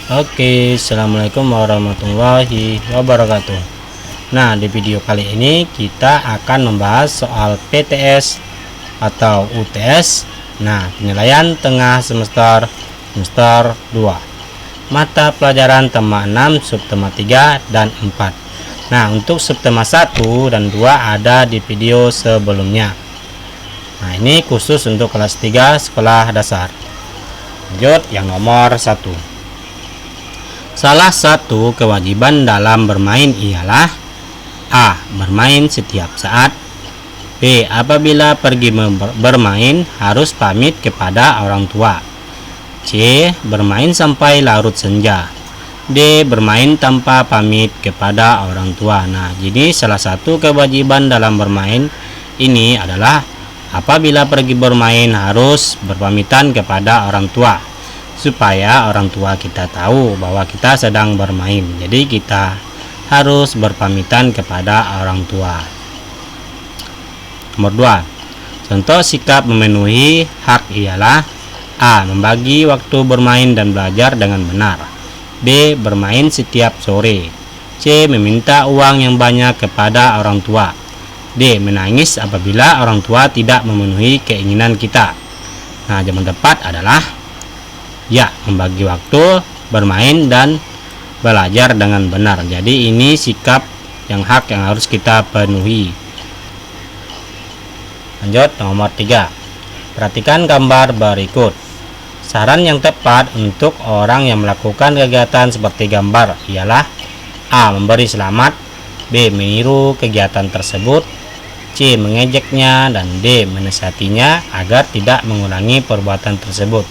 Oke, assalamualaikum warahmatullahi wabarakatuh. Nah, di video kali ini kita akan membahas soal PTS atau UTS. Nah, penilaian tengah semester 2. Mata pelajaran tema 6, subtema 3 dan 4. Nah, untuk subtema 1 dan 2 ada di video sebelumnya. Nah, ini khusus untuk kelas 3 sekolah dasar. Lanjut yang nomor 1. Salah satu kewajiban dalam bermain ialah A. Bermain setiap saat. B. Apabila pergi bermain harus pamit kepada orang tua. C. Bermain sampai larut senja. D. Bermain tanpa pamit kepada orang tua. Nah, jadi salah satu kewajiban dalam bermain ini adalah apabila pergi bermain harus berpamitan kepada orang tua, supaya orang tua kita tahu bahwa kita sedang bermain. Jadi kita harus berpamitan kepada orang tua. Nomor 2. Contoh sikap memenuhi hak ialah A. Membagi waktu bermain dan belajar dengan benar. B. Bermain setiap sore. C. Meminta uang yang banyak kepada orang tua. D. Menangis apabila orang tua tidak memenuhi keinginan kita. Nah, jawaban tepat adalah ya, membagi waktu bermain dan belajar dengan benar. Jadi ini sikap yang hak yang harus kita penuhi. Lanjut nomor 3. Perhatikan gambar berikut. Saran yang tepat untuk orang yang melakukan kegiatan seperti gambar ialah A. Memberi selamat. B. Meniru kegiatan tersebut. C. Mengejeknya. Dan D. Menasihatinya agar tidak mengulangi perbuatan tersebut.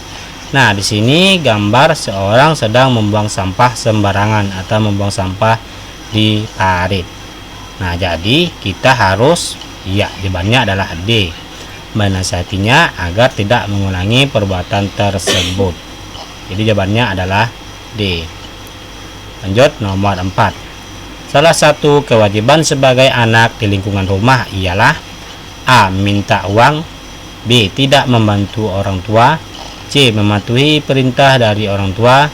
Nah, di sini gambar seorang sedang membuang sampah sembarangan atau membuang sampah di parit. Nah, jadi kita harus jawabannya adalah D. Menasihatinya agar tidak mengulangi perbuatan tersebut. Jadi jawabannya adalah D. Lanjut nomor 4. Salah satu kewajiban sebagai anak di lingkungan rumah ialah A. Minta uang. B. Tidak membantu orang tua. C. Mematuhi perintah dari orang tua.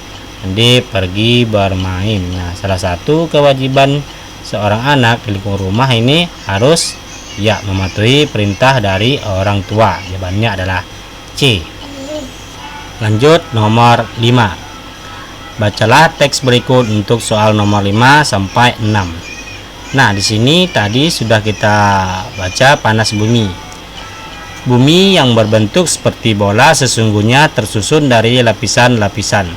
D. Pergi bermain. Nah, salah satu kewajiban seorang anak di lingkungan rumah ini harus mematuhi perintah dari orang tua. Jawabannya adalah C. Lanjut nomor 5. Bacalah teks berikut untuk soal nomor 5 sampai 6. Nah, di sini tadi sudah kita baca panas bumi. Bumi yang berbentuk seperti bola sesungguhnya tersusun dari lapisan-lapisan.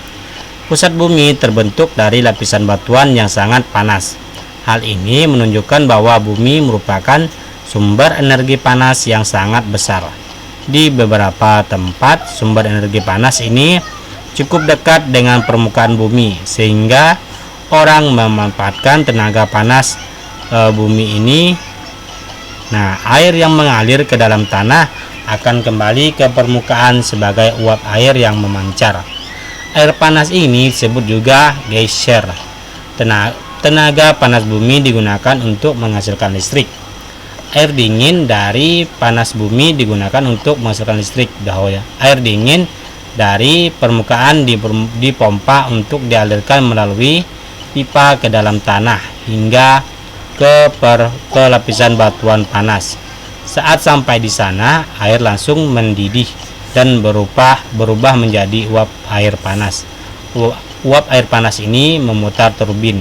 Pusat bumi terbentuk dari lapisan batuan yang sangat panas. Hal ini menunjukkan bahwa bumi merupakan sumber energi panas yang sangat besar. Di beberapa tempat, sumber energi panas ini cukup dekat dengan permukaan bumi, sehingga orang memanfaatkan tenaga panas bumi ini. Nah, air yang mengalir ke dalam tanah akan kembali ke permukaan sebagai uap air yang memancar. Air panas ini disebut juga geyser. Tenaga panas bumi digunakan untuk menghasilkan listrik. Air dingin dari panas bumi digunakan untuk menghasilkan listrik. Air dingin dari permukaan dipompa untuk dialirkan melalui pipa ke dalam tanah hingga ke lapisan batuan panas. Saat sampai di sana, air langsung mendidih dan berubah menjadi uap air panas. Uap air panas ini memutar turbin.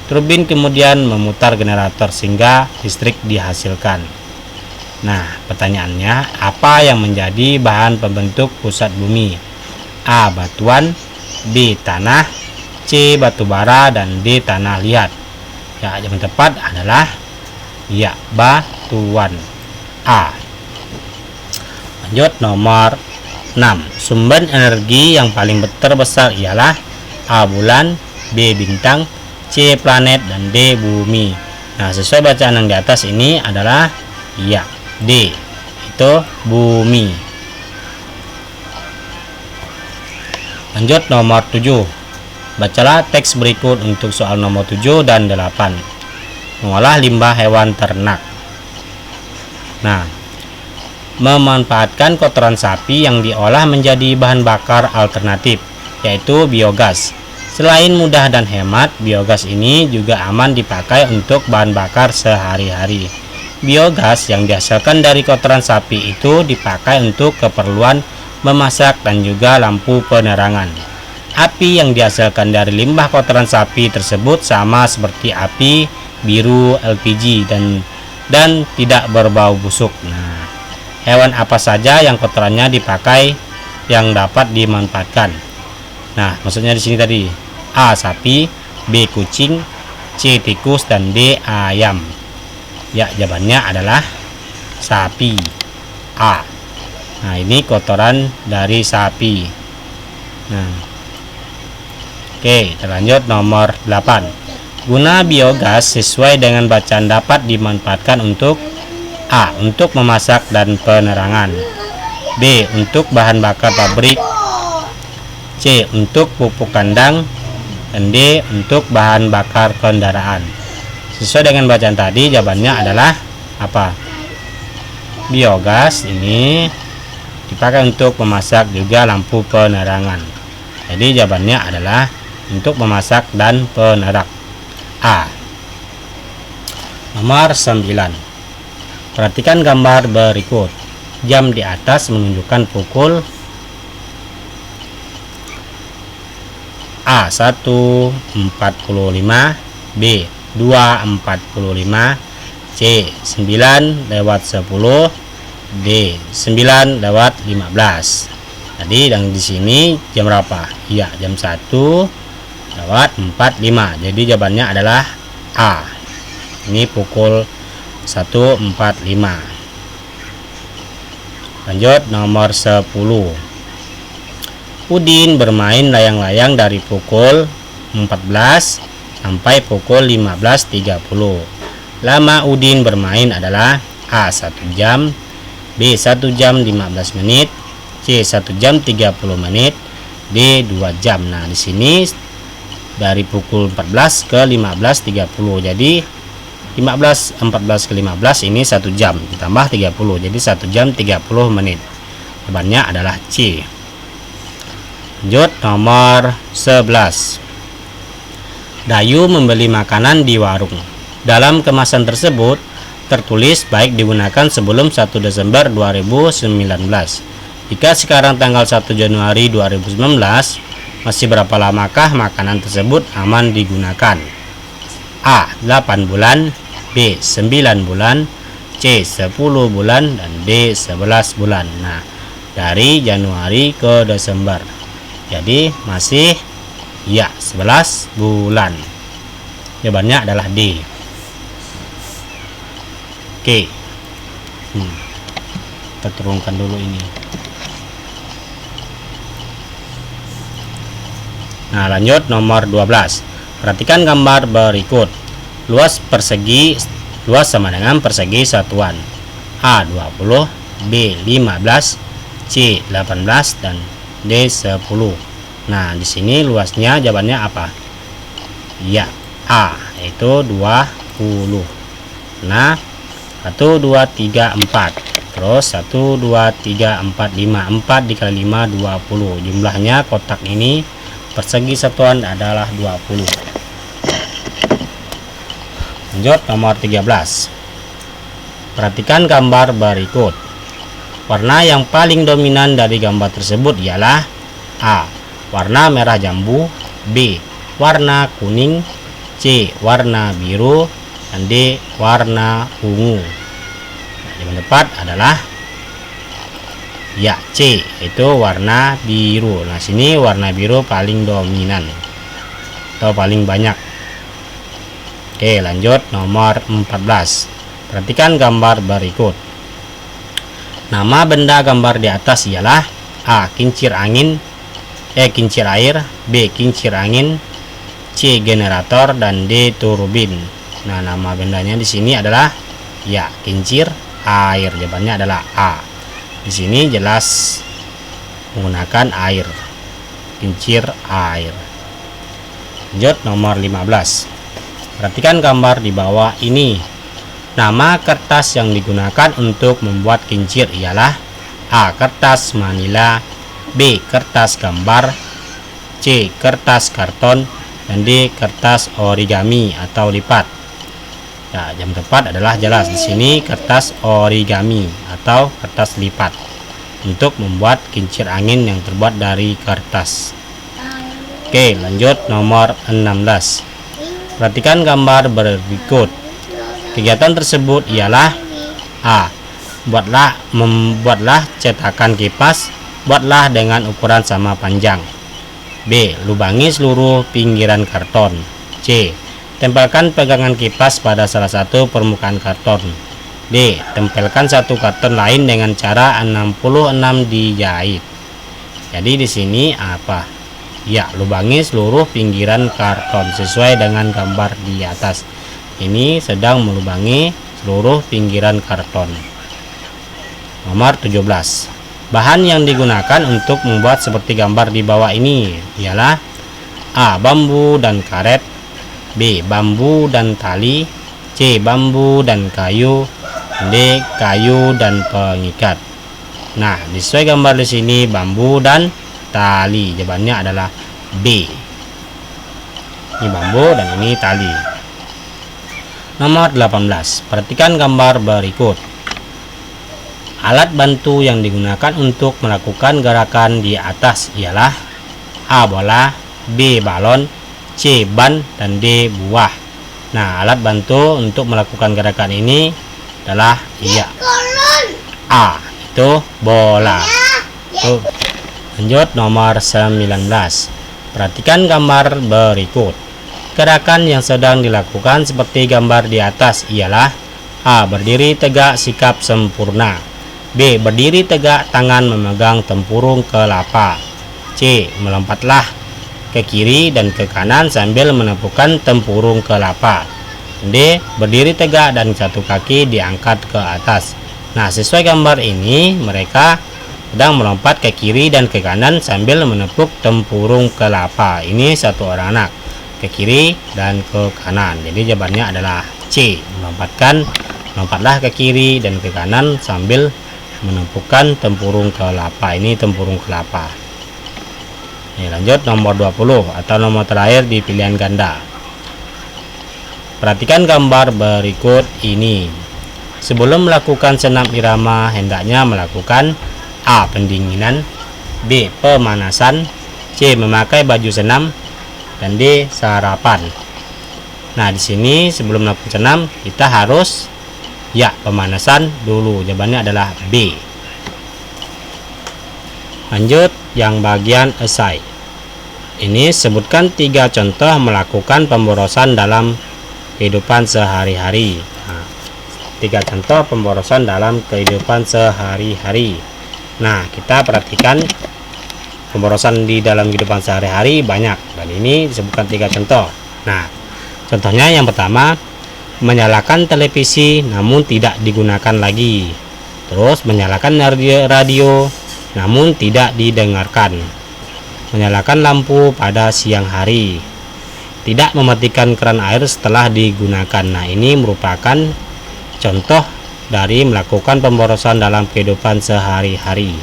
Turbin kemudian memutar generator sehingga listrik dihasilkan. Nah, pertanyaannya, apa yang menjadi bahan pembentuk pusat bumi? A. Batuan. B. Tanah. C. Batu bara. Dan D. Tanah liat. Jawaban tepat adalah batuan. A. Lanjut nomor 6. Sumber energi yang paling terbesar ialah A. Bulan. B. Bintang. C. Planet. Dan D. Bumi. Nah, sesuai bacaan yang di atas ini adalah D. Itu bumi. Lanjut nomor 7. Bacalah teks berikut untuk soal nomor 7 dan 8. Mengolah limbah hewan ternak. Nah, memanfaatkan kotoran sapi yang diolah menjadi bahan bakar alternatif, yaitu biogas. Selain mudah dan hemat, biogas ini juga aman dipakai untuk bahan bakar sehari-hari. Biogas yang dihasilkan dari kotoran sapi itu dipakai untuk keperluan memasak dan juga lampu penerangan. Api yang dihasilkan dari limbah kotoran sapi tersebut sama seperti api biru LPG dan tidak berbau busuk. Nah, hewan apa saja yang kotorannya dipakai yang dapat dimanfaatkan? Nah, maksudnya di sini tadi A. Sapi, B. Kucing, C. Tikus, dan D. Ayam. Ya, jawabannya adalah sapi. A. Nah, ini kotoran dari sapi. Nah, oke, terlanjut nomor 8. Guna biogas sesuai dengan bacaan dapat dimanfaatkan untuk A. Untuk memasak dan penerangan, B. Untuk bahan bakar pabrik, C. Untuk pupuk kandang, dan D. Untuk bahan bakar kendaraan. Sesuai dengan bacaan tadi, jawabannya adalah apa? Biogas ini dipakai untuk memasak juga lampu penerangan. Jadi jawabannya adalah untuk memasak dan penerak. A. Nomor 9. Perhatikan gambar berikut. Jam di atas menunjukkan pukul A. 1.45, B. 2.45, C. 9:10, D. 9:15. Tadi yang di sini jam berapa? Ya, jam 1:45. Jadi jawabannya adalah A. Ini pukul 1.45. Lanjut nomor 10. Udin bermain layang-layang dari pukul 14 sampai pukul 15.30. Lama Udin bermain adalah A. 1 jam, B. 1 jam 15 menit, C. 1 jam 30 menit, D. 2 jam. Nah, di sini dari pukul 14 ke 15.30. Jadi 14 ke 15 ini 1 jam ditambah 30. Jadi 1 jam 30 menit. Jawabannya adalah C. Lanjut nomor 11. Dayu membeli makanan di warung. Dalam kemasan tersebut tertulis baik digunakan sebelum 1 Desember 2019. Jika sekarang tanggal 1 Januari 2019, masih berapa lamakah makanan tersebut aman digunakan? A. 8 bulan, B. 9 bulan, C. 10 bulan, dan D. 11 bulan. Nah, dari Januari ke Desember. Jadi masih ya 11 bulan. Jawabannya adalah D. Oke. Kita turunkan dulu ini. Nah, lanjut nomor 12. Perhatikan gambar berikut. Luas sama dengan persegi satuan. A. 20, B. 15, C. 18, dan D. 10. Nah, di sini luasnya jawabannya apa? Ya, A, yaitu 20. Nah, 1, 2, 3, 4. Terus 1, 2, 3, 4, 5. 4 dikali 5, 20. Jumlahnya kotak ini persegi satuan adalah 20. Lanjut nomor 13. Perhatikan gambar berikut. Warna yang paling dominan dari gambar tersebut ialah A. Warna merah jambu, B. Warna kuning, C. Warna biru, dan D. Warna ungu. Nah, yang tepat adalah ya C, itu warna biru. Nah, sini warna biru paling dominan atau paling banyak. Oke, lanjut nomor 14. Perhatikan gambar berikut. Nama benda gambar di atas ialah A. Kincir air, B. Kincir angin, C. Generator, dan D. Turbin. Nah, nama bendanya di sini adalah ya kincir air. Jawabannya adalah A. Di sini jelas menggunakan air, kincir air. Lanjut nomor 15. Perhatikan gambar di bawah ini. Nama kertas yang digunakan untuk membuat kincir ialah A. Kertas manila, B. Kertas gambar, C. C. Kertas karton, dan D. Kertas origami atau lipat. Ya, yang tepat adalah jelas di sini kertas origami atau kertas lipat untuk membuat kincir angin yang terbuat dari kertas. Oke, lanjut nomor 16. Perhatikan gambar berikut. Kegiatan tersebut ialah A. Membuatlah cetakan kipas, buatlah dengan ukuran sama panjang. B. Lubangi seluruh pinggiran karton. C. Tempelkan pegangan kipas pada salah satu permukaan karton. D. Tempelkan satu karton lain dengan cara 66 dijahit. Jadi di sini apa? Ya, lubangi seluruh pinggiran karton sesuai dengan gambar di atas. Ini sedang melubangi seluruh pinggiran karton. Nomor 17. Bahan yang digunakan untuk membuat seperti gambar di bawah ini ialah A. Bambu dan karet, B. Bambu dan tali, C. Bambu dan kayu, D. Kayu dan pengikat. Nah, sesuai gambar di sini bambu dan tali. Jawabannya adalah B. Ini bambu dan ini tali. Nomor 18. Perhatikan gambar berikut. Alat bantu yang digunakan untuk melakukan gerakan di atas ialah A. Bola, B. Balon, C. Ban, dan D. Buah. Nah, alat bantu untuk melakukan gerakan ini adalah A. Itu bola. Lanjut nomor 19. Perhatikan gambar berikut. Gerakan yang sedang dilakukan seperti gambar di atas ialah A. Berdiri tegak sikap sempurna, B. Berdiri tegak tangan memegang tempurung kelapa, C. Melompatlah ke kiri dan ke kanan sambil menepukkan tempurung kelapa, D. Berdiri tegak dan satu kaki diangkat ke atas. Nah, sesuai gambar ini mereka sedang melompat ke kiri dan ke kanan sambil menepuk tempurung kelapa. Ini satu orang anak ke kiri dan ke kanan. Jadi jawabannya adalah C. Melompatlah ke kiri dan ke kanan sambil menepukkan tempurung kelapa. Ini tempurung kelapa. Ini lanjut nomor 20 atau nomor terakhir di pilihan ganda. Perhatikan gambar berikut ini. Sebelum melakukan senam irama hendaknya melakukan A. Pendinginan, B. Pemanasan, C. Memakai baju senam, dan D. Sarapan. Nah, di sini sebelum melakukan senam kita harus pemanasan dulu. Jawabannya adalah B. Lanjut yang bagian esai. Ini sebutkan 3 contoh melakukan pemborosan dalam kehidupan sehari-hari. Nah, 3 contoh pemborosan dalam kehidupan sehari-hari. Nah, kita perhatikan pemborosan di dalam kehidupan sehari-hari banyak, dan ini disebutkan 3 contoh. Nah, contohnya yang pertama, menyalakan televisi namun tidak digunakan lagi. Terus menyalakan radio namun tidak didengarkan. Menyalakan lampu pada siang hari. Tidak mematikan keran air setelah digunakan. Nah, ini merupakan contoh dari melakukan pemborosan dalam kehidupan sehari-hari.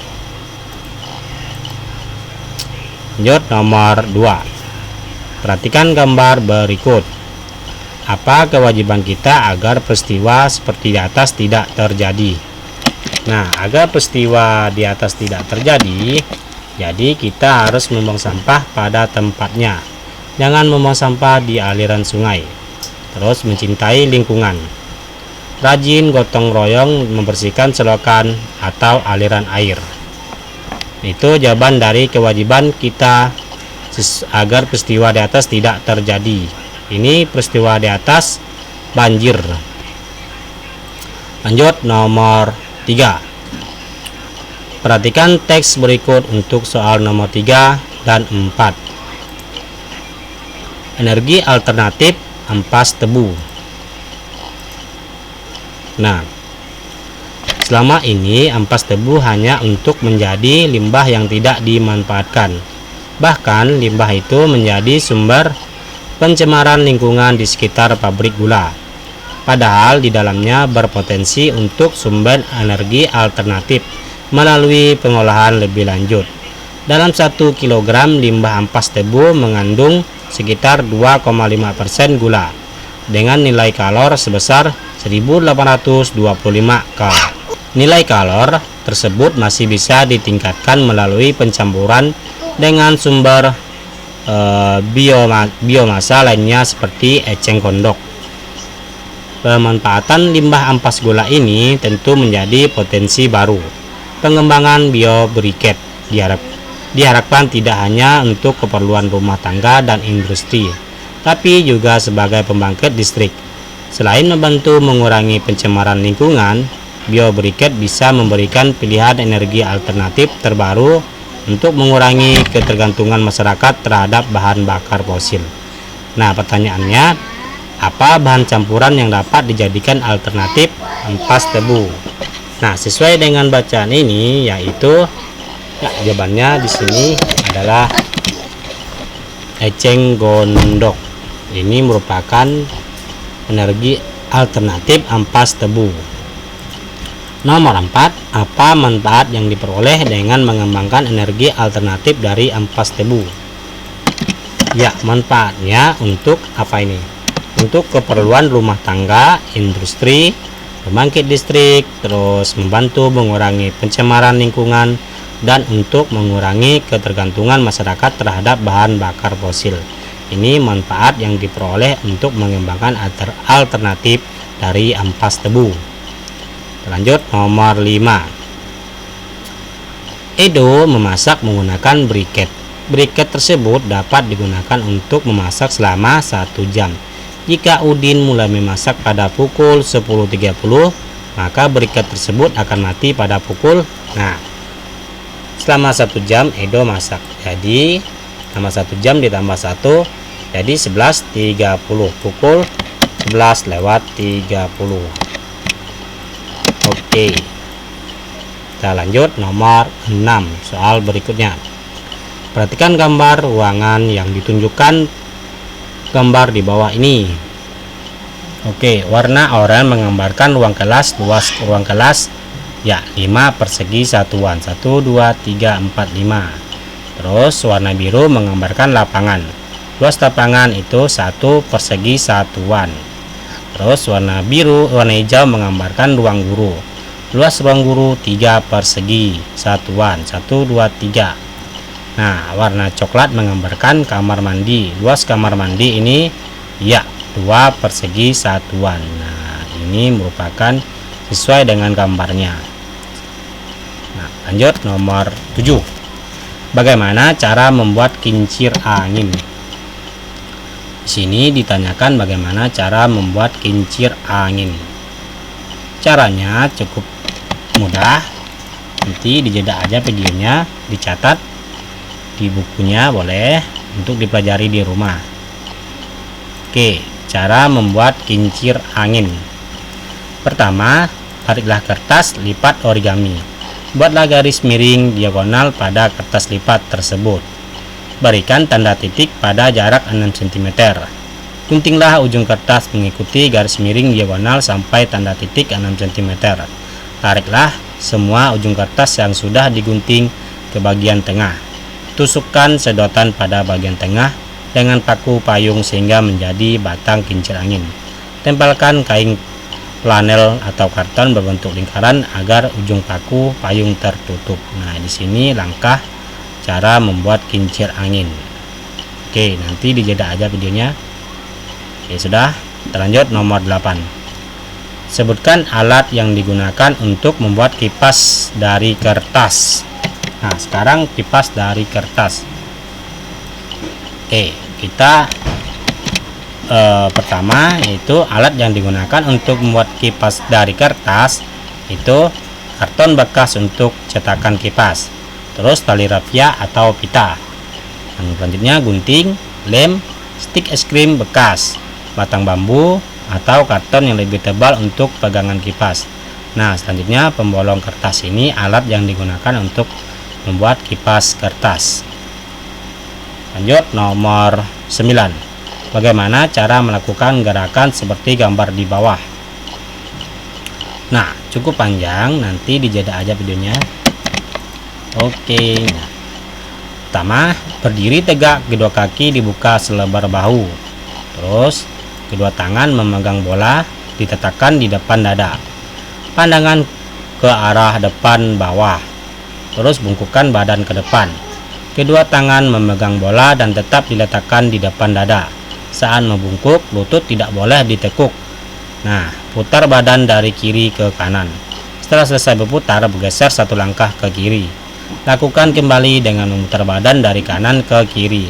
Lanjut nomor 2. Perhatikan gambar berikut. Apa kewajiban kita agar peristiwa seperti di atas tidak terjadi? Nah, agar peristiwa di atas tidak terjadi, jadi kita harus membuang sampah pada tempatnya. Jangan membuang sampah di aliran sungai. Terus mencintai lingkungan. Rajin gotong royong membersihkan selokan atau aliran air. Itu jawaban dari kewajiban kita agar peristiwa di atas tidak terjadi. Ini peristiwa di atas banjir. Lanjut nomor 3. Perhatikan teks berikut untuk soal nomor 3 dan 4. Energi alternatif ampas tebu. Nah, selama ini ampas tebu hanya untuk menjadi limbah yang tidak dimanfaatkan. Bahkan limbah itu menjadi sumber pencemaran lingkungan di sekitar pabrik gula. Padahal di dalamnya berpotensi untuk sumber energi alternatif melalui pengolahan lebih lanjut. Dalam 1 kg limbah ampas tebu mengandung sekitar 2,5% gula dengan nilai kalor sebesar 1825 kal. Nilai kalor tersebut masih bisa ditingkatkan melalui pencampuran dengan sumber biomasa lainnya seperti eceng gondok. Pemanfaatan limbah ampas gula ini tentu menjadi potensi baru. Pengembangan biobriket diharapkan tidak hanya untuk keperluan rumah tangga dan industri, tapi juga sebagai pembangkit listrik. Selain membantu mengurangi pencemaran lingkungan, biobriket bisa memberikan pilihan energi alternatif terbaru untuk mengurangi ketergantungan masyarakat terhadap bahan bakar fosil. Nah, pertanyaannya, apa bahan campuran yang dapat dijadikan alternatif ampas tebu? Nah, sesuai dengan bacaan ini, yaitu jawabannya di sini adalah eceng gondok. Ini merupakan energi alternatif ampas tebu. Nomor 4, apa manfaat yang diperoleh dengan mengembangkan energi alternatif dari ampas tebu? Ya, manfaatnya untuk apa ini? Untuk keperluan rumah tangga, industri, pembangkit listrik, terus membantu mengurangi pencemaran lingkungan, dan untuk mengurangi ketergantungan masyarakat terhadap bahan bakar fosil. Ini manfaat yang diperoleh untuk mengembangkan alternatif dari ampas tebu. Lanjut, nomor 5. Edo memasak menggunakan briket. Briket tersebut dapat digunakan untuk memasak selama 1 jam. Jika Udin mulai memasak pada pukul 10.30, maka briket tersebut akan mati pada pukul selama 1 jam Edo masak. Jadi selama 1 jam ditambah 1, jadi 11.30, pukul 11:30. Oke, kita lanjut nomor 6. Soal berikutnya, perhatikan gambar ruangan yang ditunjukkan gambar di bawah ini. Oke, warna oranye menggambarkan ruang kelas. Luas ruang kelas ya 5 persegi satuan, 1, 2, 3, 4, 5. Terus warna biru menggambarkan lapangan. Luas lapangan itu 1 persegi satuan. Terus warna hijau menggambarkan ruang guru. Luas ruang guru 3 persegi satuan, 1, 2, 3. Nah, warna coklat menggambarkan kamar mandi. Luas kamar mandi ini ya 2 persegi satuan. Nah, ini merupakan sesuai dengan gambarnya. Nah, lanjut nomor 7. Bagaimana cara membuat kincir angin? Di sini ditanyakan bagaimana cara membuat kincir angin. Caranya cukup mudah. Nanti dijeda aja videonya, dicatat di bukunya boleh untuk dipelajari di rumah. Oke, cara membuat kincir angin. Pertama, tariklah kertas lipat origami. Buatlah garis miring diagonal pada kertas lipat tersebut. Berikan tanda titik pada jarak 6 cm. Guntinglah ujung kertas mengikuti garis miring diagonal sampai tanda titik 6 cm. Tariklah semua ujung kertas yang sudah digunting ke bagian tengah. Tusukkan sedotan pada bagian tengah dengan paku payung sehingga menjadi batang kincir angin. Tempelkan kain flanel atau karton berbentuk lingkaran agar ujung paku payung tertutup. Nah, di sini langkah cara membuat kincir angin. Oke, nanti dijeda aja videonya. Oke, sudah. Terlanjut nomor 8. Sebutkan alat yang digunakan untuk membuat kipas dari kertas. Nah, sekarang kipas dari kertas. Oke, kita pertama yaitu alat yang digunakan untuk membuat kipas dari kertas itu karton bekas untuk cetakan kipas. Terus tali rafia atau pita. Dan selanjutnya gunting, lem, stik es krim bekas, batang bambu atau karton yang lebih tebal untuk pegangan kipas. Nah, selanjutnya pembolong kertas ini alat yang digunakan untuk membuat kipas kertas. Lanjut nomor 9. Bagaimana cara melakukan gerakan seperti gambar di bawah? Nah, cukup panjang, nanti dijeda aja videonya. Oke, nah, Pertama, berdiri tegak, kedua kaki dibuka selebar bahu. Terus, kedua tangan memegang bola, diletakkan di depan dada. Pandangan ke arah depan bawah. Terus bungkukkan badan ke depan. Kedua tangan memegang bola dan tetap diletakkan di depan dada. Saat membungkuk, lutut tidak boleh ditekuk. Nah, putar badan dari kiri ke kanan. Setelah selesai berputar, bergeser satu langkah ke kiri. Lakukan kembali dengan memutar badan dari kanan ke kiri.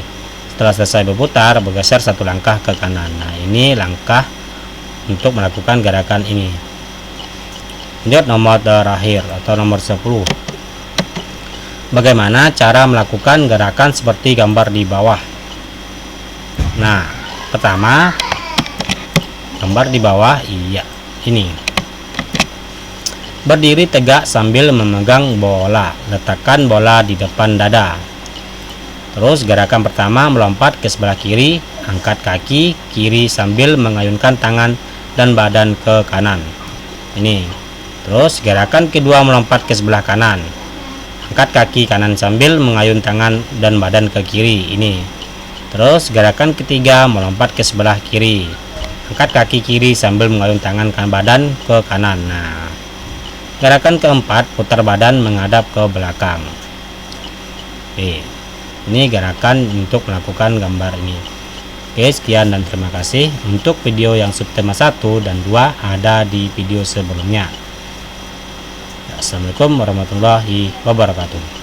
Setelah selesai berputar, bergeser satu langkah ke kanan. Nah, ini langkah untuk melakukan gerakan ini. Lanjut nomor terakhir atau nomor 10. Bagaimana cara melakukan gerakan seperti gambar di bawah? Nah, pertama, gambar di bawah, ini. Berdiri tegak sambil memegang bola. Letakkan bola di depan dada. Terus gerakan pertama, melompat ke sebelah kiri, angkat kaki kiri sambil mengayunkan tangan dan badan ke kanan. Ini. Terus gerakan kedua, melompat ke sebelah kanan. Angkat kaki kanan sambil mengayun tangan dan badan ke kiri. Ini. Terus gerakan ketiga, melompat ke sebelah kiri. Angkat kaki kiri sambil mengayun tangan dan badan ke kanan. Nah, gerakan keempat, putar badan menghadap ke belakang. Oke, ini gerakan untuk melakukan gambar ini. Oke, sekian dan terima kasih. Untuk video yang subtema 1 dan 2 ada di video sebelumnya. Assalamualaikum warahmatullahi wabarakatuh.